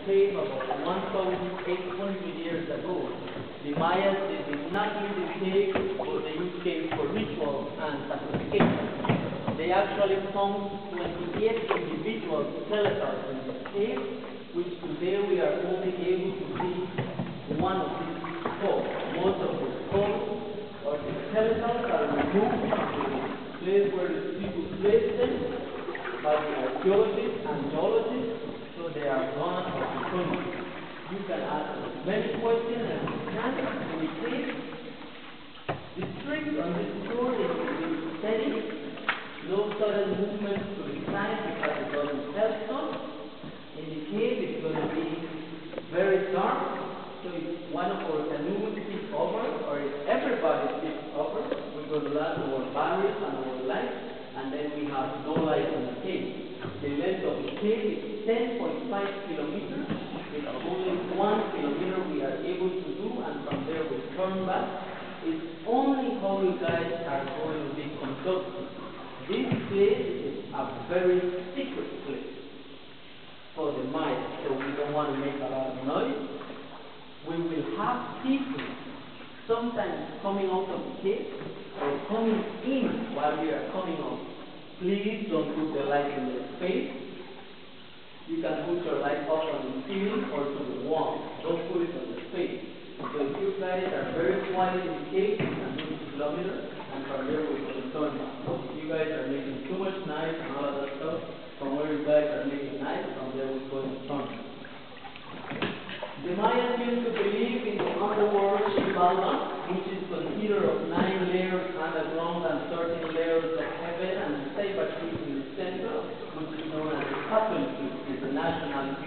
cave about 1,800 years ago. The Mayas, they did not use the cave, but they used caves for rituals and sacrification. They actually found 28 individual skeletons in the cave, which today we are only able to see one of these skulls. Most of the skulls or the skeletons are removed from the place where the people placed them by the archaeologists and geologists, so they are gone from the country. You can ask as many questions as you can in the case. The trick on this tour is to be steady, no sudden movements to the side because it doesn't help us. In the cave it's going to be very dark, so if one of our canoes tips over, or if everybody tips over, we're going to lose our batteries and our lights, and then we have no light in the cave. The length of the cave is 10.5 kilometers. It's only 1 kilometer we are able to do, and from there we turn back. It's only how you guys are going to be conducted. This place is a very secret place for the Mayas, so we don't want to make a lot of noise. We will have people sometimes coming out of the cave or coming in while we are coming out. Please don't put the light in their face. You can put your light up on the ceiling or to the wall. Don't put it on the face. So if you guys are very quiet in the cave, you can do the kilometer, and from there we will turn back. But if you guys are making too much noise and all of that stuff, from where you guys are making noise, from there we're going to turn back. The Mayans used to believe in the underworld Xibalba, which is considered of 9 layers underground and 13 layers of heaven, and the Ceiba tree in the center, which is known as the Catholic tree, is the national